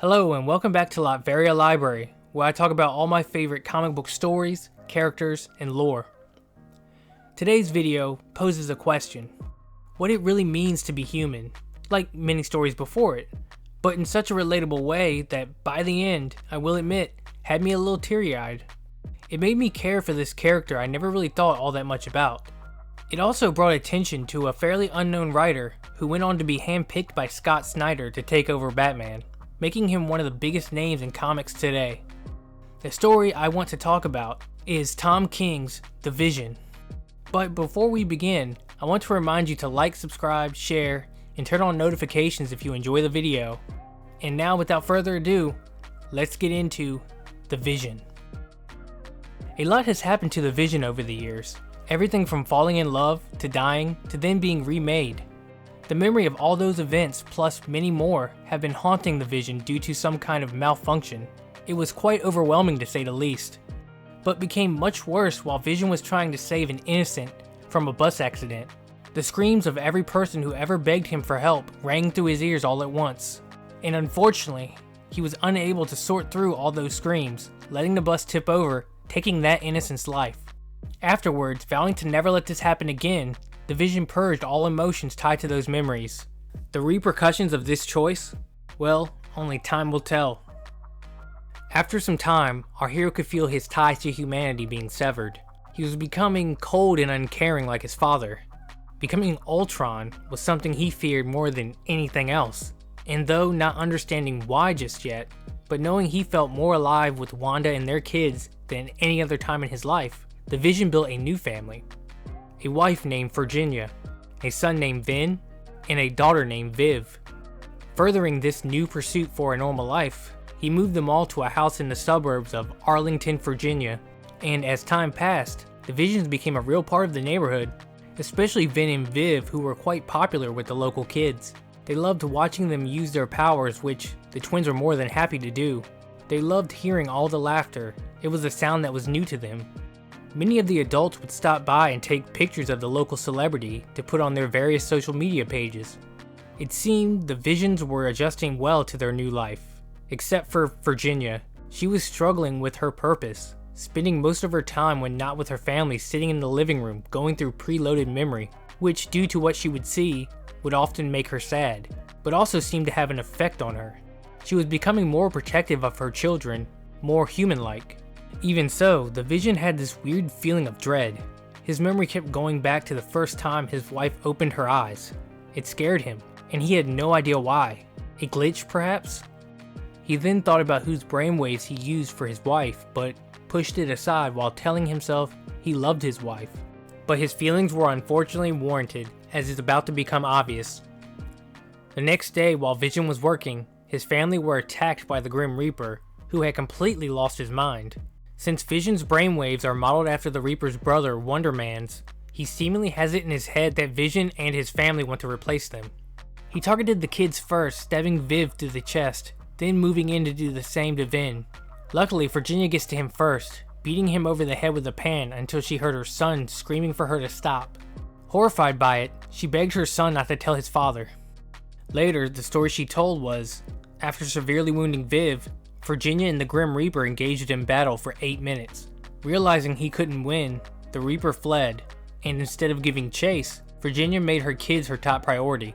Hello and welcome back to Latveria Library, where I talk about all my favorite comic book stories, characters, and lore. Today's video poses a question: what it really means to be human, like many stories before it, but in such a relatable way that by the end, I will admit, had me a little teary-eyed. It made me care for this character I never really thought all that much about. It also brought attention to a fairly unknown writer who went on to be handpicked by Scott Snyder to take over Batman, making him one of the biggest names in comics today. The story I want to talk about is Tom King's The Vision. But before we begin, I want to remind you to like, subscribe, share, and turn on notifications if you enjoy the video. And now, without further ado, let's get into The Vision. A lot has happened to The Vision over the years. Everything from falling in love, to dying, to then being remade. The memory of all those events, plus many more, have been haunting the Vision due to some kind of malfunction. It was quite overwhelming to say the least, but became much worse while Vision was trying to save an innocent from a bus accident. The screams of every person who ever begged him for help rang through his ears all at once, and unfortunately, he was unable to sort through all those screams, letting the bus tip over, taking that innocent's life. Afterwards, vowing to never let this happen again, the Vision purged all emotions tied to those memories. The repercussions of this choice? Well, only time will tell. After some time, our hero could feel his ties to humanity being severed. He was becoming cold and uncaring like his father. Becoming Ultron was something he feared more than anything else. And though not understanding why just yet, but knowing he felt more alive with Wanda and their kids than any other time in his life, the Vision built a new family. A wife named Virginia, a son named Vin, and a daughter named Viv. Furthering this new pursuit for a normal life, he moved them all to a house in the suburbs of Arlington, Virginia, and as time passed, the Visions became a real part of the neighborhood, especially Vin and Viv, who were quite popular with the local kids. They loved watching them use their powers, which the twins were more than happy to do. They loved hearing all the laughter. It was a sound that was new to them. Many of the adults would stop by and take pictures of the local celebrity to put on their various social media pages. It seemed the Visions were adjusting well to their new life, except for Virginia. She was struggling with her purpose, spending most of her time when not with her family sitting in the living room going through preloaded memory, which due to what she would see, would often make her sad, but also seemed to have an effect on her. She was becoming more protective of her children, more human-like. Even so, the Vision had this weird feeling of dread. His memory kept going back to the first time his wife opened her eyes. It scared him, and he had no idea why. A glitch, perhaps? He then thought about whose brainwaves he used for his wife, but pushed it aside while telling himself he loved his wife. But his feelings were unfortunately warranted, as is about to become obvious. The next day, while Vision was working, his family were attacked by the Grim Reaper, who had completely lost his mind. Since Vision's brainwaves are modeled after the Reaper's brother, Wonder Man's, he seemingly has it in his head that Vision and his family want to replace them. He targeted the kids first, stabbing Viv through the chest, then moving in to do the same to Vin. Luckily, Virginia gets to him first, beating him over the head with a pan until she heard her son screaming for her to stop. Horrified by it, she begged her son not to tell his father. Later, the story she told was, after severely wounding Viv, Virginia and the Grim Reaper engaged in battle for 8 minutes. Realizing he couldn't win, the Reaper fled, and instead of giving chase, Virginia made her kids her top priority.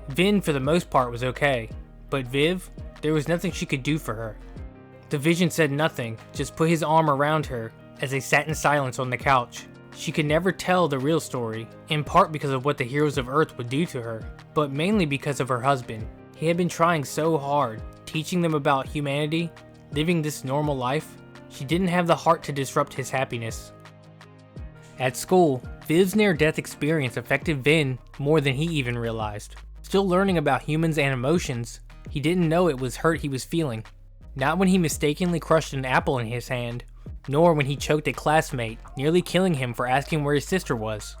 Vin for the most part was okay, but Viv, there was nothing she could do for her. The Vision said nothing, just put his arm around her as they sat in silence on the couch. She could never tell the real story, in part because of what the heroes of Earth would do to her, but mainly because of her husband. He had been trying so hard, teaching them about humanity, living this normal life. She didn't have the heart to disrupt his happiness. At school, Viv's near-death experience affected Vin more than he even realized. Still learning about humans and emotions, he didn't know it was hurt he was feeling. Not when he mistakenly crushed an apple in his hand, nor when he choked a classmate, nearly killing him for asking where his sister was.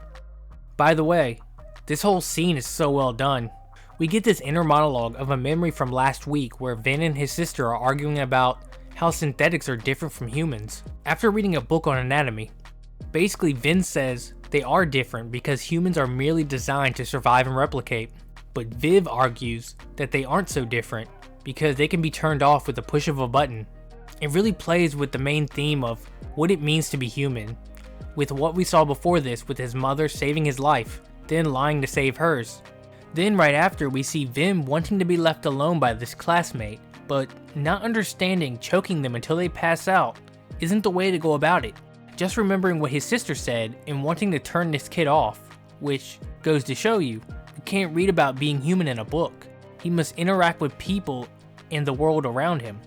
By the way, this whole scene is so well done. We get this inner monologue of a memory from last week where Vin and his sister are arguing about how synthetics are different from humans after reading a book on anatomy. Basically, Vin says they are different because humans are merely designed to survive and replicate, but Viv argues that they aren't so different because they can be turned off with the push of a button. It really plays with the main theme of what it means to be human, with what we saw before this with his mother saving his life, then lying to save hers. Then right after we see Vim wanting to be left alone by this classmate, but not understanding choking them until they pass out isn't the way to go about it. Just remembering what his sister said and wanting to turn this kid off, which goes to show you can't read about being human in a book. He must interact with people and the world around him.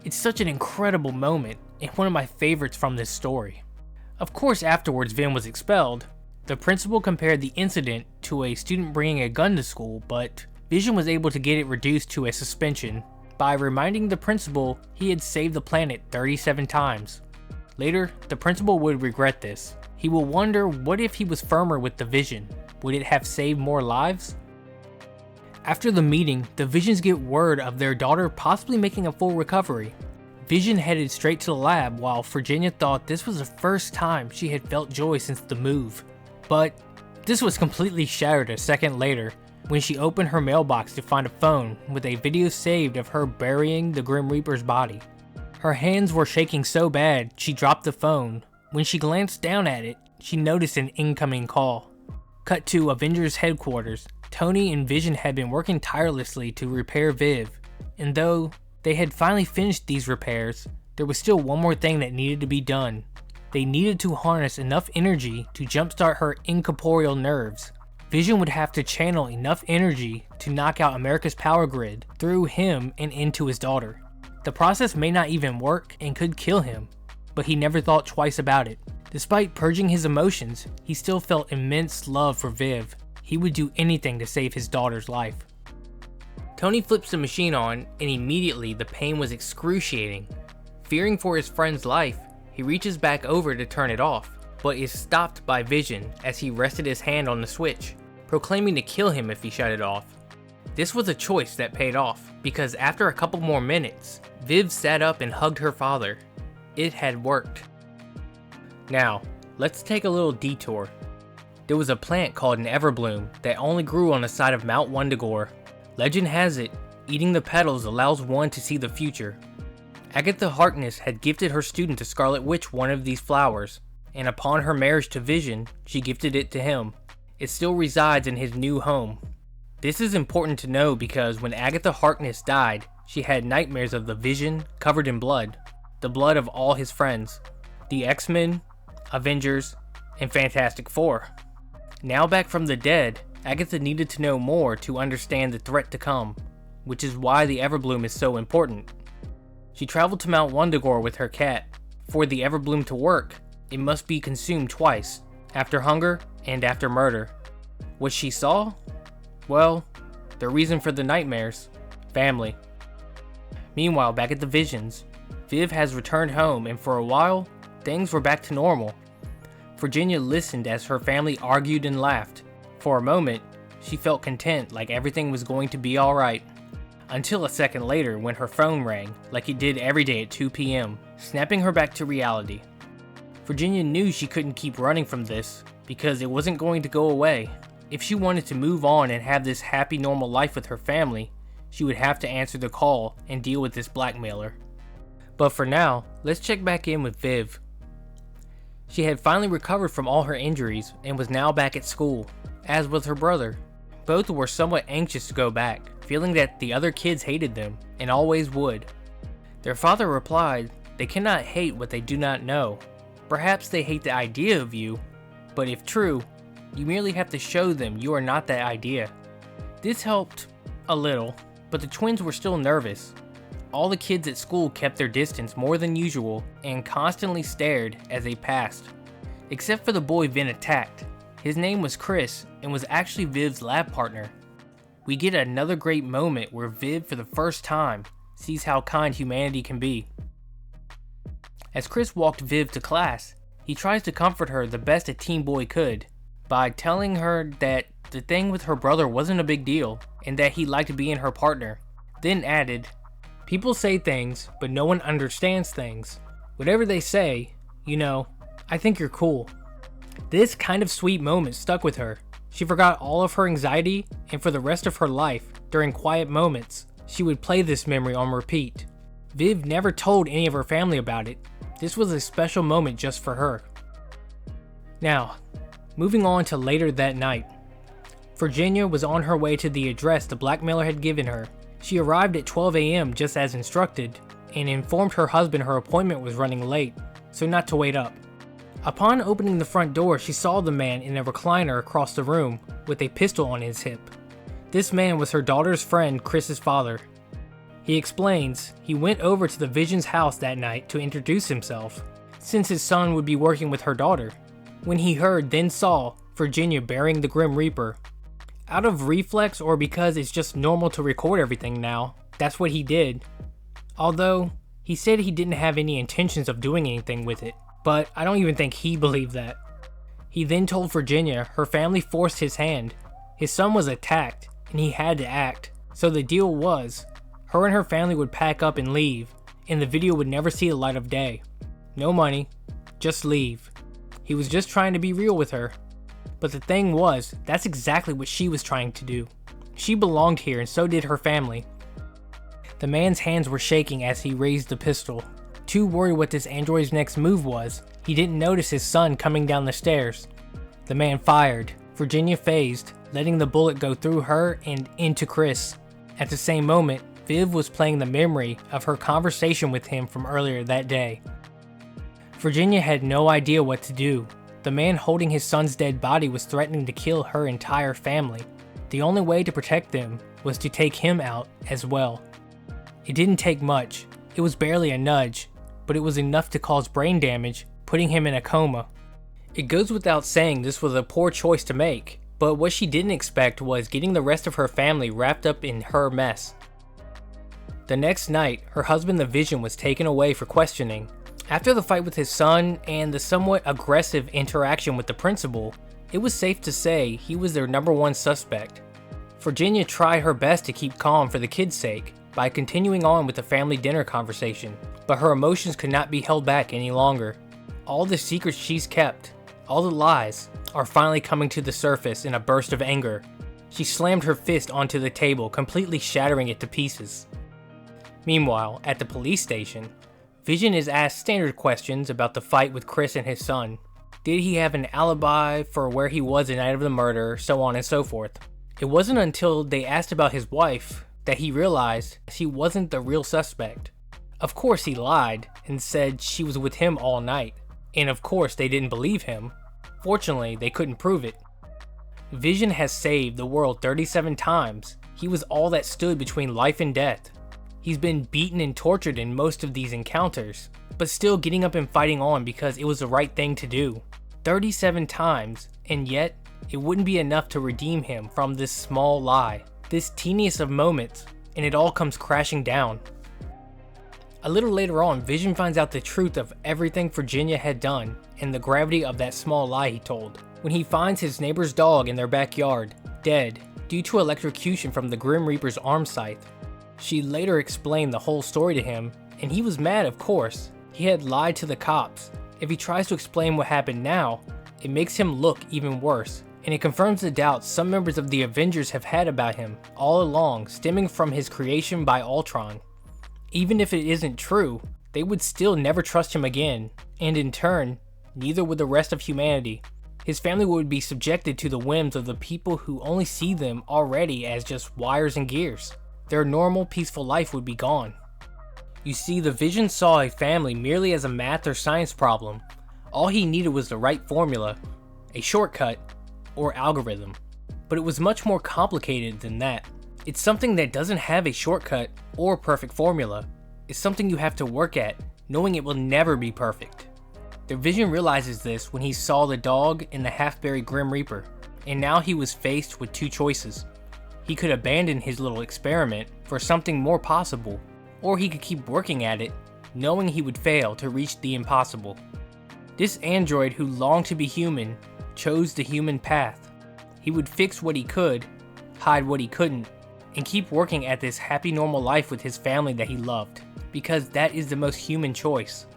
It's such an incredible moment and one of my favorites from this story. Of course, afterwards Vim was expelled. The principal compared the incident to a student bringing a gun to school, but Vision was able to get it reduced to a suspension by reminding the principal he had saved the planet 37 times. Later, the principal would regret this. He will wonder what if he was firmer with the Vision. Would it have saved more lives? After the meeting, the Visions get word of their daughter possibly making a full recovery. Vision headed straight to the lab while Virginia thought this was the first time she had felt joy since the move. But this was completely shattered a second later when she opened her mailbox to find a phone with a video saved of her burying the Grim Reaper's body. Her hands were shaking so bad she dropped the phone. When she glanced down at it, she noticed an incoming call. Cut to Avengers headquarters. Tony and Vision had been working tirelessly to repair Viv, and though they had finally finished these repairs, there was still one more thing that needed to be done. They needed to harness enough energy to jumpstart her incorporeal nerves. Vision would have to channel enough energy to knock out America's power grid through him and into his daughter. The process may not even work and could kill him, but he never thought twice about it. Despite purging his emotions, he still felt immense love for Viv. He would do anything to save his daughter's life. Tony flips the machine on, and immediately the pain was excruciating. Fearing for his friend's life, he reaches back over to turn it off, but is stopped by Vision as he rested his hand on the switch, proclaiming to kill him if he shut it off. This was a choice that paid off, because after a couple more minutes, Viv sat up and hugged her father. It had worked. Now, let's take a little detour. There was a plant called an everbloom that only grew on the side of Mount Wundagore. Legend has it, eating the petals allows one to see the future. Agatha Harkness had gifted her student to Scarlet Witch one of these flowers, and upon her marriage to Vision, she gifted it to him. It still resides in his new home. This is important to know because when Agatha Harkness died, she had nightmares of the Vision covered in blood, the blood of all his friends, the X-Men, Avengers, and Fantastic Four. Now back from the dead, Agatha needed to know more to understand the threat to come, which is why the Everbloom is so important. She traveled to Mount Wundagore with her cat. For the Everbloom to work, it must be consumed twice, after hunger and after murder. What she saw? Well, the reason for the nightmares. Family. Meanwhile, back at the Visions, Viv has returned home and for a while, things were back to normal. Virginia listened as her family argued and laughed. For a moment, she felt content like everything was going to be alright. Until a second later when her phone rang, like it did every day at 2 p.m., snapping her back to reality. Virginia knew she couldn't keep running from this, because it wasn't going to go away. If she wanted to move on and have this happy normal life with her family, she would have to answer the call and deal with this blackmailer. But for now, let's check back in with Viv. She had finally recovered from all her injuries and was now back at school, as was her brother. Both were somewhat anxious to go back, feeling that the other kids hated them, and always would. Their father replied, "They cannot hate what they do not know. Perhaps they hate the idea of you, but if true, you merely have to show them you are not that idea." This helped a little, but the twins were still nervous. All the kids at school kept their distance more than usual and constantly stared as they passed. Except for the boy Vin attacked. His name was Chris and was actually Viv's lab partner. We get another great moment where Viv for the first time sees how kind humanity can be. As Chris walked Viv to class, he tries to comfort her the best a teen boy could by telling her that the thing with her brother wasn't a big deal and that he liked being her partner. Then added, "People say things, but no one understands things. Whatever they say, I think you're cool." This kind of sweet moment stuck with her. She forgot all of her anxiety, and for the rest of her life, during quiet moments, She would play this memory on repeat. Viv never told any of her family about it. This was a special moment just for her. Now, moving on to later that night. Virginia was on her way to the address the blackmailer had given her. She arrived at 12 a.m. just as instructed, and informed her husband her appointment was running late, so not to wait up. Upon opening the front door, she saw the man in a recliner across the room with a pistol on his hip. This man was her daughter's friend, Chris's father. He explains he went over to the Vision's house that night to introduce himself, since his son would be working with her daughter, when he heard then saw Virginia burying the Grim Reaper. Out of reflex or because it's just normal to record everything now, that's what he did. Although, he said he didn't have any intentions of doing anything with it, but I don't even think he believed that. He then told Virginia her family forced his hand. His son was attacked, and he had to act. So the deal was, her and her family would pack up and leave, and the video would never see the light of day. No money, just leave. He was just trying to be real with her. But the thing was, that's exactly what she was trying to do. She belonged here and so did her family. The man's hands were shaking as he raised the pistol. Too worried what this android's next move was, he didn't notice his son coming down the stairs. The man fired. Virginia phased, letting the bullet go through her and into Chris. At the same moment, Viv was playing the memory of her conversation with him from earlier that day. Virginia had no idea what to do. The man holding his son's dead body was threatening to kill her entire family. The only way to protect them was to take him out as well. It didn't take much. It was barely a nudge, but it was enough to cause brain damage, putting him in a coma. It goes without saying this was a poor choice to make, but what she didn't expect was getting the rest of her family wrapped up in her mess. The next night, her husband the Vision was taken away for questioning. After the fight with his son and the somewhat aggressive interaction with the principal, it was safe to say he was their #1 suspect. Virginia tried her best to keep calm for the kids' sake by continuing on with the family dinner conversation, but her emotions could not be held back any longer. All the secrets she's kept, all the lies, are finally coming to the surface in a burst of anger. She slammed her fist onto the table, completely shattering it to pieces. Meanwhile, at the police station, Vision is asked standard questions about the fight with Chris and his son. Did he have an alibi for where he was the night of the murder, so on and so forth. It wasn't until they asked about his wife that he realized she wasn't the real suspect. Of course he lied and said she was with him all night, and of course they didn't believe him. Fortunately, they couldn't prove it. Vision has saved the world 37 times. He was all that stood between life and death. He's been beaten and tortured in most of these encounters, but still getting up and fighting on because it was the right thing to do. 37 times, and yet, it wouldn't be enough to redeem him from this small lie. This teeniest of moments, and it all comes crashing down. A little later on, Vision finds out the truth of everything Virginia had done, and the gravity of that small lie he told, when he finds his neighbor's dog in their backyard, dead, due to electrocution from the Grim Reaper's arm scythe. She later explained the whole story to him, and he was mad, of course. He had lied to the cops. If he tries to explain what happened now, it makes him look even worse, and it confirms the doubts some members of the Avengers have had about him all along, stemming from his creation by Ultron. Even if it isn't true, they would still never trust him again, and in turn, neither would the rest of humanity. His family would be subjected to the whims of the people who only see them already as just wires and gears. Their normal, peaceful life would be gone. You see, the Vision saw a family merely as a math or science problem. All he needed was the right formula, a shortcut, or algorithm. But it was much more complicated than that. It's something that doesn't have a shortcut or perfect formula. It's something you have to work at, knowing it will never be perfect. The Vision realizes this when he saw the dog and the half-buried Grim Reaper, and now he was faced with two choices. He could abandon his little experiment for something more possible, or he could keep working at it, knowing he would fail to reach the impossible. This android who longed to be human chose the human path. He would fix what he could, hide what he couldn't, and keep working at this happy normal life with his family that he loved, because that is the most human choice.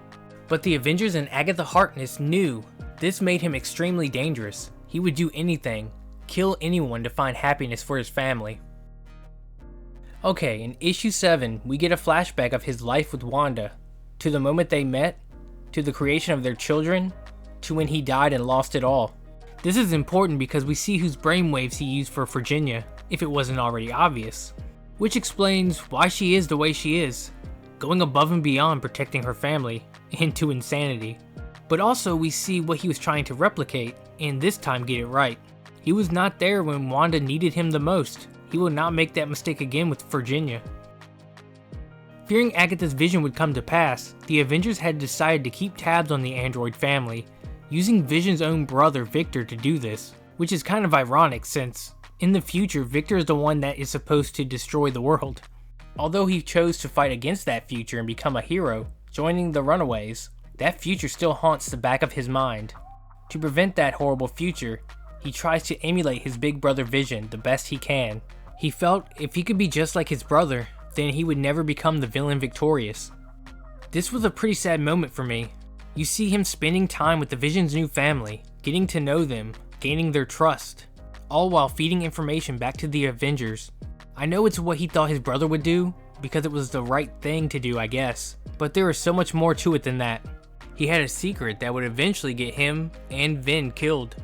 But the Avengers and Agatha Harkness knew this made him extremely dangerous. He would do anything, kill anyone to find happiness for his family. Okay, in issue 7, we get a flashback of his life with Wanda, to the moment they met, to the creation of their children, to when he died and lost it all. This is important because we see whose brainwaves he used for Virginia, if it wasn't already obvious, which explains why she is the way she is, going above and beyond protecting her family, into insanity. But also we see what he was trying to replicate, and this time get it right. He was not there when Wanda needed him the most. He will not make that mistake again with Virginia. Fearing Agatha's vision would come to pass, the Avengers had decided to keep tabs on the android family, using Vision's own brother Victor to do this, which is kind of ironic since, in the future, Victor is the one that is supposed to destroy the world. Although he chose to fight against that future and become a hero, joining the Runaways, that future still haunts the back of his mind. To prevent that horrible future, he tries to emulate his big brother Vision the best he can. He felt if he could be just like his brother, then he would never become the villain victorious. This was a pretty sad moment for me. You see him spending time with the Vision's new family, getting to know them, gaining their trust, all while feeding information back to the Avengers. I know it's what he thought his brother would do, because it was the right thing to do, I guess, but there is so much more to it than that. He had a secret that would eventually get him and Vin killed.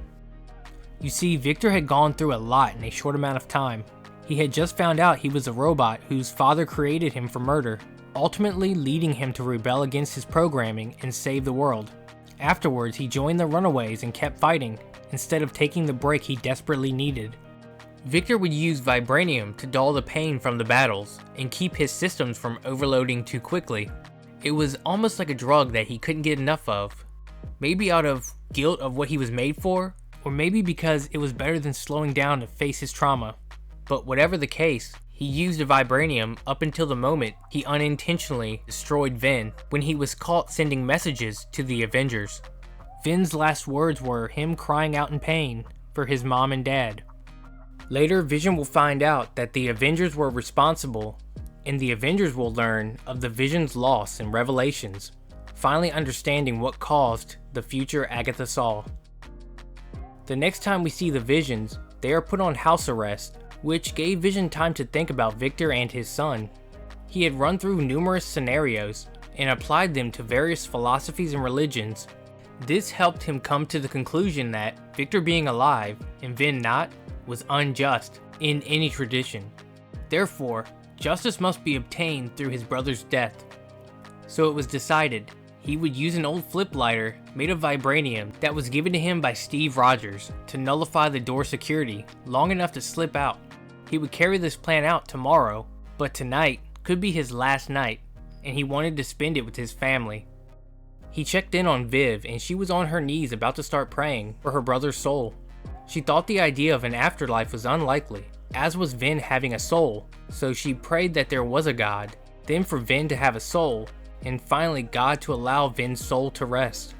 You see, Victor had gone through a lot in a short amount of time. He had just found out he was a robot whose father created him for murder, ultimately leading him to rebel against his programming and save the world. Afterwards, he joined the Runaways and kept fighting, instead of taking the break he desperately needed. Victor would use vibranium to dull the pain from the battles, and keep his systems from overloading too quickly. It was almost like a drug that he couldn't get enough of. Maybe out of guilt of what he was made for, or maybe because it was better than slowing down to face his trauma. But whatever the case, he used the vibranium up until the moment he unintentionally destroyed Vin when he was caught sending messages to the Avengers. Vin's last words were him crying out in pain for his mom and dad. Later, Vision will find out that the Avengers were responsible, and the Avengers will learn of the Vision's loss and revelations, finally understanding what caused the future Agatha saw. The next time we see the Visions, they are put on house arrest, which gave Vision time to think about Victor and his son. He had run through numerous scenarios and applied them to various philosophies and religions. This helped him come to the conclusion that Victor being alive and Vin not was unjust in any tradition. Therefore, justice must be obtained through his brother's death. So it was decided he would use an old flip lighter made of vibranium that was given to him by Steve Rogers to nullify the door security long enough to slip out. He would carry this plan out tomorrow, but tonight could be his last night, and he wanted to spend it with his family. He checked in on Viv, and she was on her knees about to start praying for her brother's soul. She thought the idea of an afterlife was unlikely, as was Vin having a soul, so she prayed that there was a God, then for Vin to have a soul, and finally God to allow Vin's soul to rest.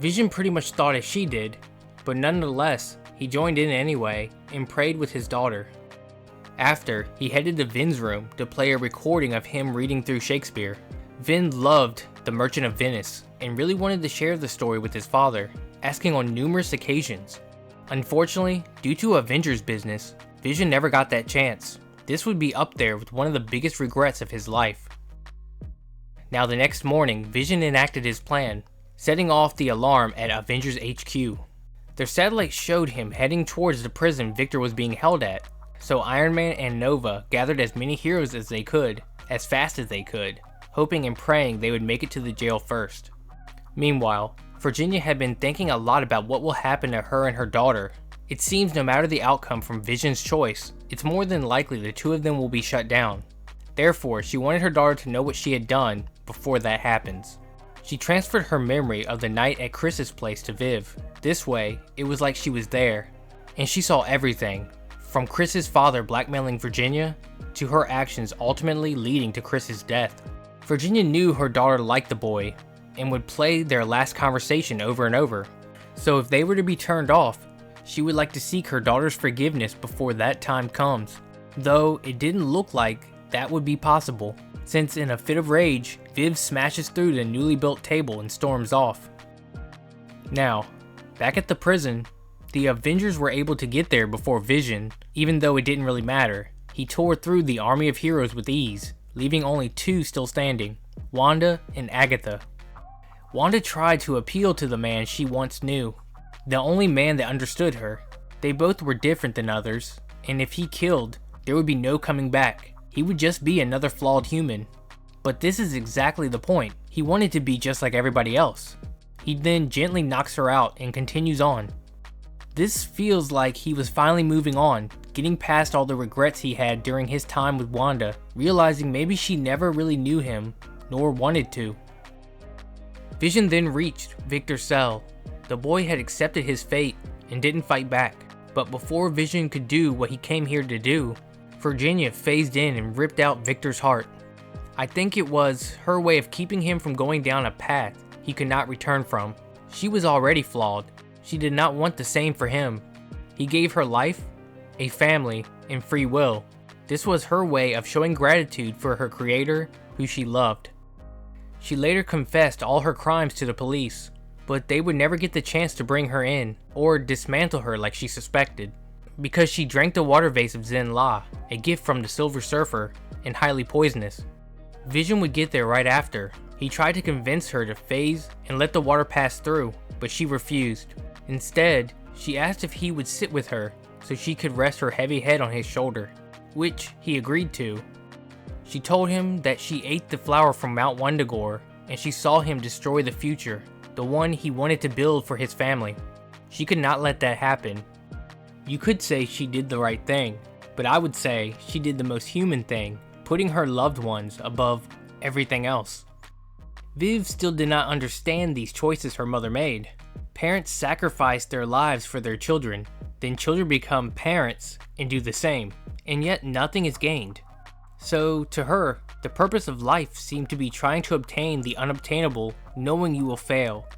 Vision pretty much thought as she did, but nonetheless, he joined in anyway and prayed with his daughter. After, he headed to Vin's room to play a recording of him reading through Shakespeare. Vin loved The Merchant of Venice and really wanted to share the story with his father, asking on numerous occasions. Unfortunately, due to Avengers business, Vision never got that chance. This would be up there with one of the biggest regrets of his life. Now the next morning, Vision enacted his plan, setting off the alarm at Avengers HQ. Their satellite showed him heading towards the prison Victor was being held at, so Iron Man and Nova gathered as many heroes as they could, as fast as they could, hoping and praying they would make it to the jail first. Meanwhile, Virginia had been thinking a lot about what will happen to her and her daughter. It seems no matter the outcome from Vision's choice, it's more than likely the two of them will be shut down. Therefore, she wanted her daughter to know what she had done before that happens. She transferred her memory of the night at Chris's place to Viv. This way, it was like she was there, and she saw everything, from Chris's father blackmailing Virginia, to her actions ultimately leading to Chris's death. Virginia knew her daughter liked the boy, and would play their last conversation over and over. So if they were to be turned off, she would like to seek her daughter's forgiveness before that time comes. Though it didn't look like that would be possible, since in a fit of rage, Viv smashes through the newly built table and storms off. Now, back at the prison, the Avengers were able to get there before Vision, even though it didn't really matter. He tore through the army of heroes with ease, leaving only two still standing, Wanda and Agatha. Wanda tried to appeal to the man she once knew, the only man that understood her. They both were different than others, and if he killed, there would be no coming back. He would just be another flawed human. But this is exactly the point. He wanted to be just like everybody else. He then gently knocks her out and continues on. This feels like he was finally moving on, getting past all the regrets he had during his time with Wanda, realizing maybe she never really knew him, nor wanted to. Vision then reached Victor's cell. The boy had accepted his fate and didn't fight back. But before Vision could do what he came here to do, Virginia phased in and ripped out Victor's heart. I think it was her way of keeping him from going down a path he could not return from. She was already flawed. She did not want the same for him. He gave her life, a family, and free will. This was her way of showing gratitude for her creator, who she loved. She later confessed all her crimes to the police, but they would never get the chance to bring her in, or dismantle her like she suspected, because she drank the water vase of Zen La, a gift from the Silver Surfer, and highly poisonous. Vision would get there right after. He tried to convince her to phase and let the water pass through, but she refused. Instead, she asked if he would sit with her so she could rest her heavy head on his shoulder, which he agreed to. She told him that she ate the flower from Mount Wundagore, and she saw him destroy the future, the one he wanted to build for his family. She could not let that happen. You could say she did the right thing, but I would say she did the most human thing, putting her loved ones above everything else. Viv still did not understand these choices her mother made. Parents sacrifice their lives for their children, then children become parents and do the same, and yet nothing is gained. So to her, the purpose of life seemed to be trying to obtain the unobtainable, knowing you will fail.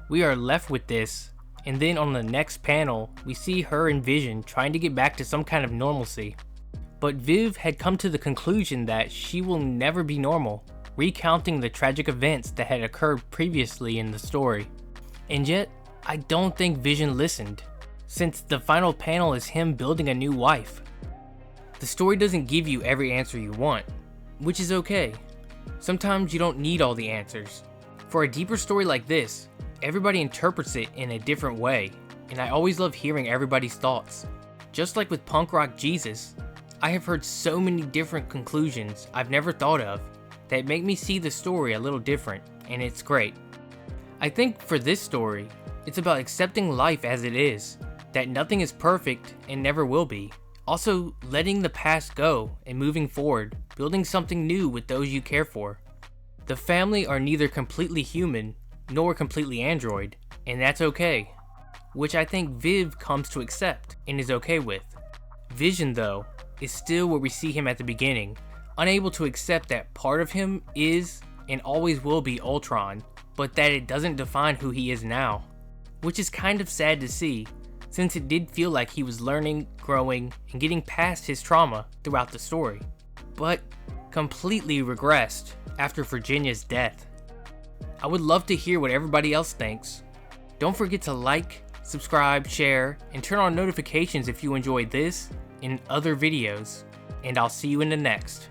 We are left with this, and then on the next panel, we see her and Vision trying to get back to some kind of normalcy. But Viv had come to the conclusion that she will never be normal, recounting the tragic events that had occurred previously in the story. And yet, I don't think Vision listened, since the final panel is him building a new wife. The story doesn't give you every answer you want, which is okay. Sometimes you don't need all the answers. For a deeper story like this, everybody interprets it in a different way, and I always love hearing everybody's thoughts. Just like with Punk Rock Jesus, I have heard so many different conclusions I've never thought of that make me see the story a little different, and it's great. I think for this story, it's about accepting life as it is, that nothing is perfect and never will be. Also, letting the past go and moving forward, building something new with those you care for. The family are neither completely human, nor completely android, and that's okay. Which I think Viv comes to accept, and is okay with. Vision, though, is still where we see him at the beginning, unable to accept that part of him is, and always will be Ultron, but that it doesn't define who he is now. Which is kind of sad to see, since it did feel like he was learning, growing, and getting past his trauma throughout the story, but completely regressed after Virginia's death. I would love to hear what everybody else thinks. Don't forget to like, subscribe, share, and turn on notifications if you enjoyed this and other videos, and I'll see you in the next.